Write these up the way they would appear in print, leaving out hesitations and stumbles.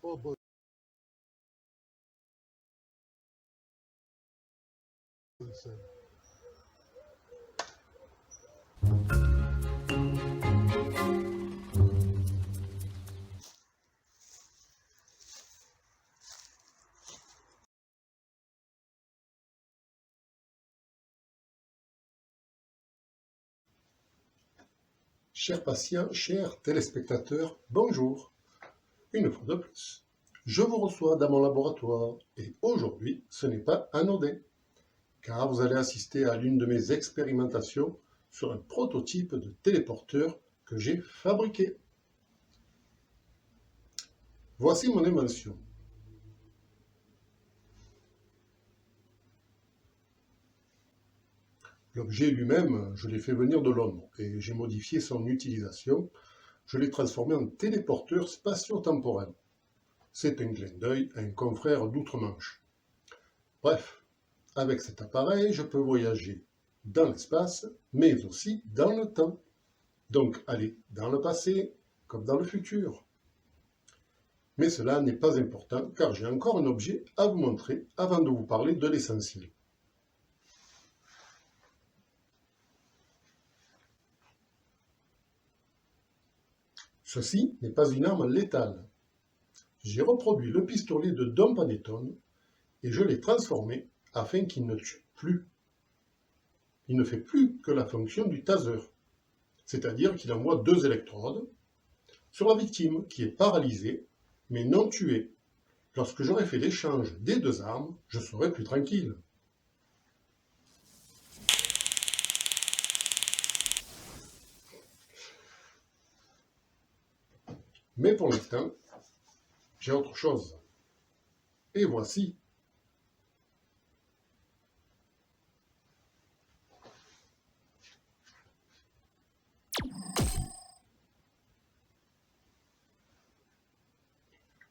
Oh, Bolson. Chers patients, chers téléspectateurs, bonjour. Une fois de plus, je vous reçois dans mon laboratoire et aujourd'hui, ce n'est pas anodin, car vous allez assister à l'une de mes expérimentations sur un prototype de téléporteur que j'ai fabriqué. Voici mon invention. L'objet lui-même, je l'ai fait venir de Londres et j'ai modifié son utilisation. Je l'ai transformé en téléporteur spatio-temporel. C'est un clin d'œil à un confrère d'outre-Manche. Bref, avec cet appareil, je peux voyager dans l'espace, mais aussi dans le temps. Donc aller dans le passé comme dans le futur. Mais cela n'est pas important car j'ai encore un objet à vous montrer avant de vous parler de l'essentiel. Ceci n'est pas une arme létale. J'ai reproduit le pistolet de Dom Panettone et je l'ai transformé afin qu'il ne tue plus. Il ne fait plus que la fonction du taser, c'est-à-dire qu'il envoie 2 électrodes sur la victime qui est paralysée mais non tuée. Lorsque j'aurai fait l'échange des 2 armes, je serai plus tranquille. Mais pour l'instant, j'ai autre chose. Et voici.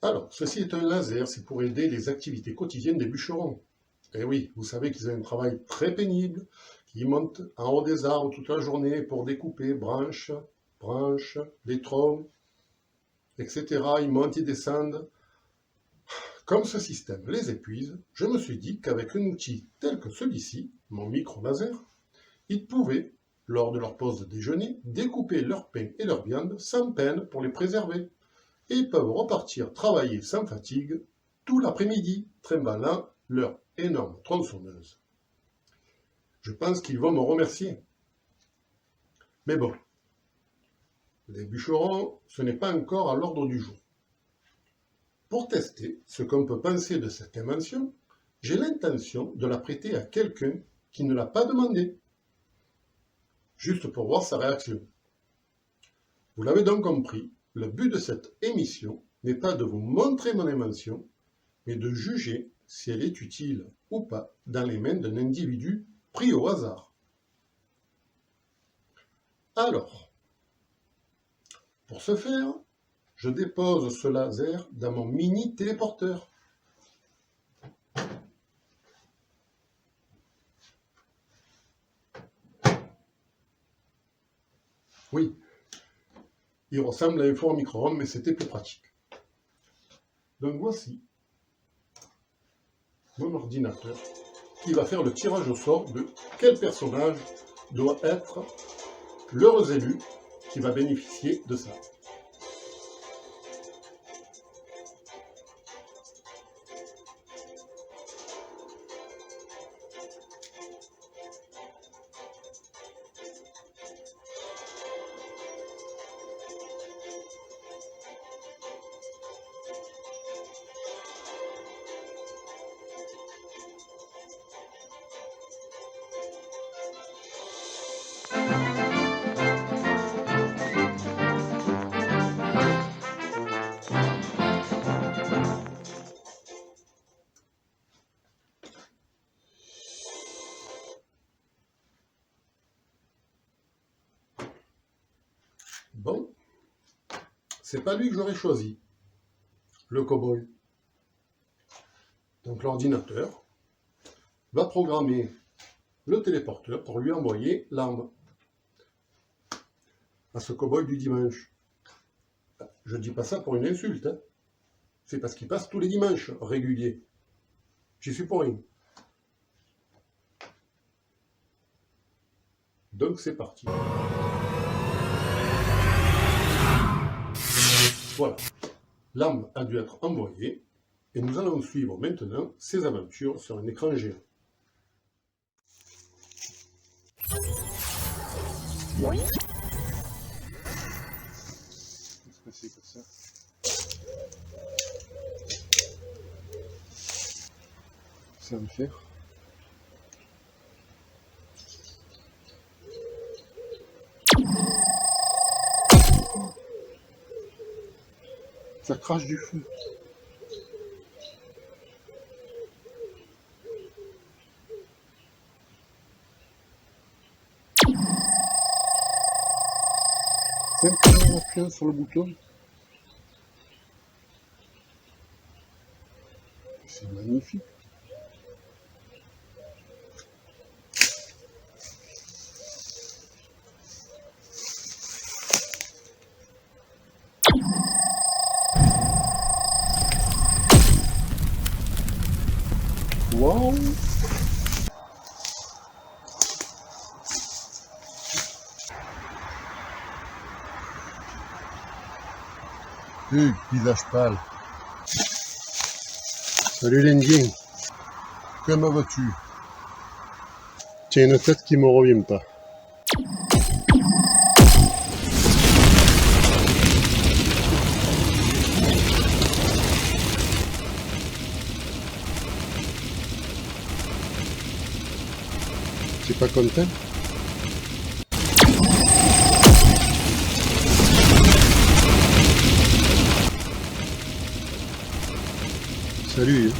Alors, ceci est un laser, c'est pour aider les activités quotidiennes des bûcherons. Et oui, vous savez qu'ils ont un travail très pénible, qu'ils montent en haut des arbres toute la journée pour découper branches, les troncs, etc. Ils montent et descendent. Comme ce système les épuise, je me suis dit qu'avec un outil tel que celui-ci, mon micro-laser, ils pouvaient, lors de leur pause de déjeuner, découper leur pain et leur viande sans peine pour les préserver. Et ils peuvent repartir travailler sans fatigue tout l'après-midi, trimballant leur énorme tronçonneuse. Je pense qu'ils vont me remercier. Mais bon, les bûcherons, ce n'est pas encore à l'ordre du jour. Pour tester ce qu'on peut penser de cette invention, j'ai l'intention de la prêter à quelqu'un qui ne l'a pas demandé, juste pour voir sa réaction. Vous l'avez donc compris, le but de cette émission n'est pas de vous montrer mon invention, mais de juger si elle est utile ou pas dans les mains d'un individu pris au hasard. Alors, pour ce faire, je dépose ce laser dans mon mini téléporteur. Oui, il ressemble à un four micro-ondes, mais c'était plus pratique. Donc voici mon ordinateur qui va faire le tirage au sort de quel personnage doit être l'heureux élu qui va bénéficier de ça. Bon, c'est pas lui que j'aurais choisi, le cow-boy. Donc l'ordinateur va programmer le téléporteur pour lui envoyer l'arme à ce cow-boy du dimanche. Je ne dis pas ça pour une insulte, hein. C'est parce qu'il passe tous les dimanches réguliers. J'y suis pour rien. Donc c'est parti. Voilà. L'arme a dû être envoyée et nous allons suivre maintenant ses aventures sur un écran géant. Qu'est-ce que c'est que ça? Ça va me faire. Ça crache du feu. Simplement en appuyant sur le bouton. C'est magnifique. Wow! Visage pâle. Salut l'Indien. Comment vas-tu? Tiens, une tête qui me revient pas. T'es pas content? Salut.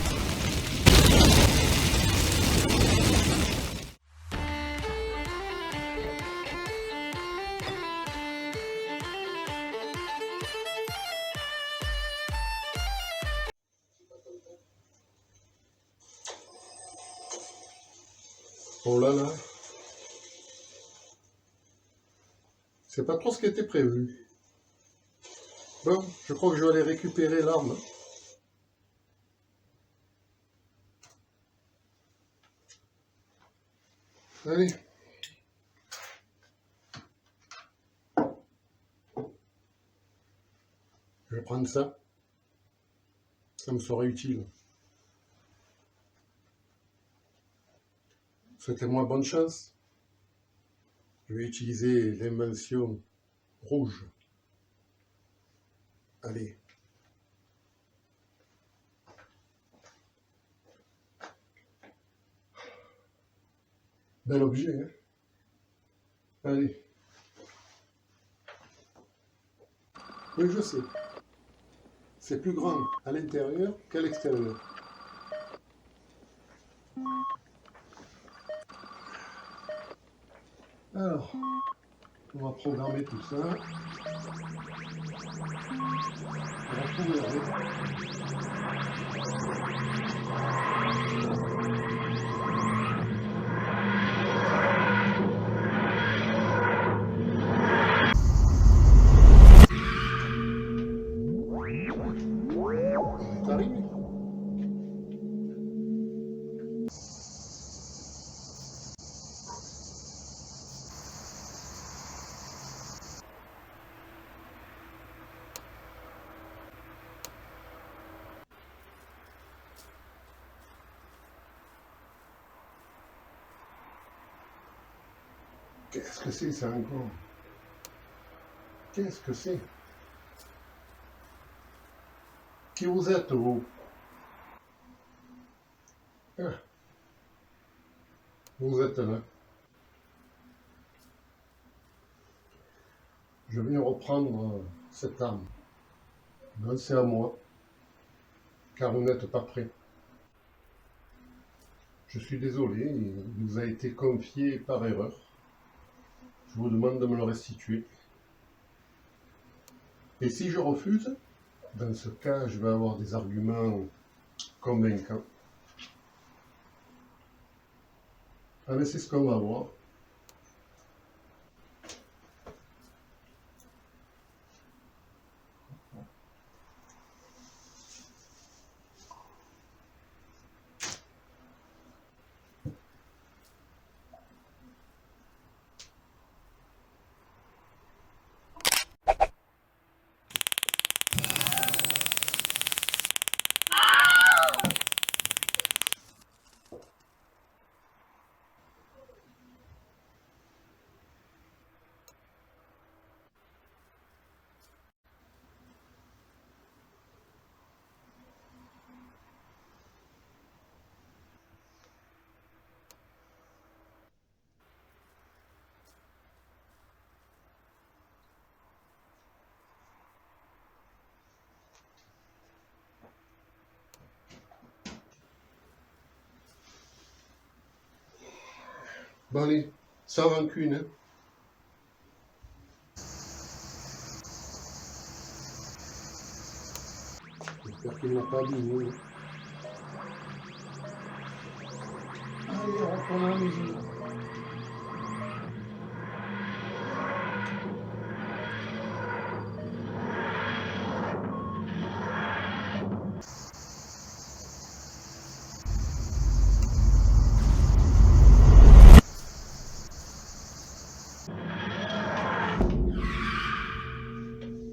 Oh là là. C'est pas trop ce qui était prévu. Bon, je crois que je vais aller récupérer l'arme. Allez. Je vais prendre ça. Ça me sera utile. Souhaitez-moi bonne chance. Je vais utiliser l'invention rouge. Allez. Bel objet, hein? Allez. Oui, je sais. C'est plus grand à l'intérieur qu'à l'extérieur. Alors, on va programmer tout ça. On va tout regarder. C'est arrivé. Qu'est-ce que c'est ça encore? Qu'est-ce que c'est? Qui vous êtes, vous? Ah, vous êtes là. Je viens reprendre cette arme. Ben, c'est à moi, car vous n'êtes pas prêt. Je suis désolé, il vous a été confié par erreur. Je vous demande de me le restituer. Et si je refuse, dans ce cas, je vais avoir des arguments convaincants. Ah mais c'est ce qu'on va voir. Bon allez, sans rancune, hein. J'espère qu'il n'a pas abîmé. Allez, on retourne à la maison.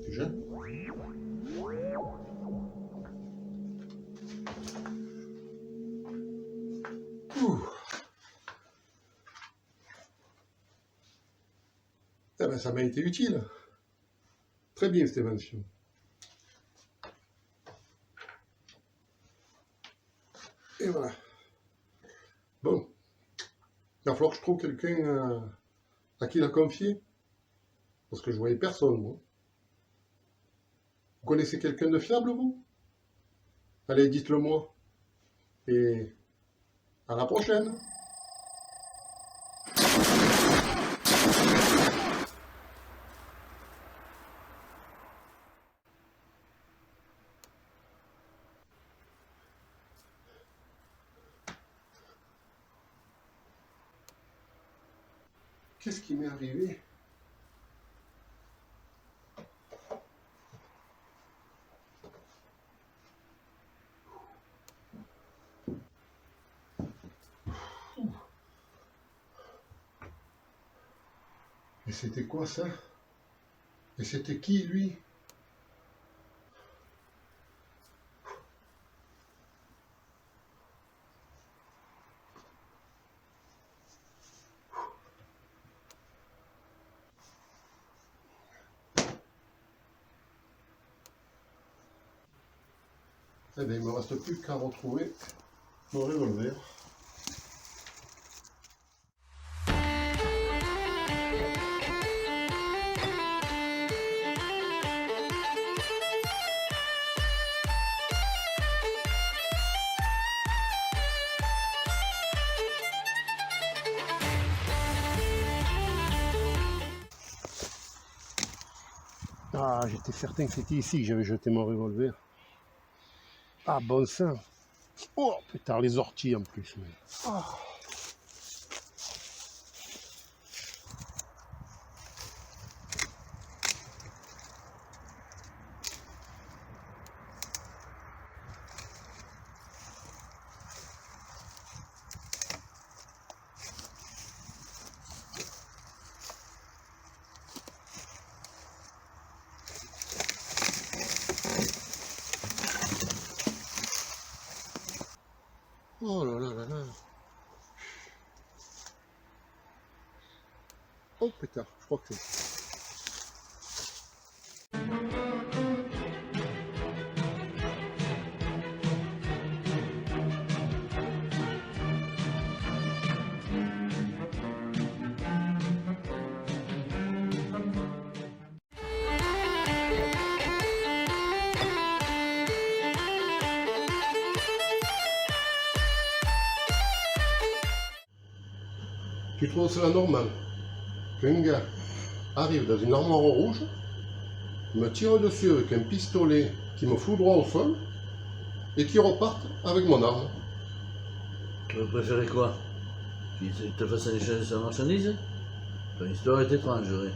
Déjà? Ouh. Eh ben, ça m'a été utile. Très bien cette invention. Et voilà. Bon. Il va falloir que je trouve quelqu'un à qui la confier. Parce que je voyais personne, moi. Vous connaissez quelqu'un de fiable, vous? Allez, dites-le moi. Et à la prochaine. Qu'est-ce qui m'est arrivé? Et c'était quoi ça? Et c'était qui, lui? Eh bien, il ne me reste plus qu'à retrouver mon revolver. Ah, j'étais certain que c'était ici que j'avais jeté mon revolver. Ah, bon sang. Oh, putain, les orties en plus. Mais... Oh. Oh là là là là. Oh putain, je crois que c'est... Tu trouves cela normal qu'un gars arrive dans une armoire rouge, me tire dessus avec un pistolet qui me fout droit au sol et qui reparte avec mon arme? Tu aurais préféré quoi? Qu'il te fasse un échange de sa marchandise? Ton histoire est étrange, oui.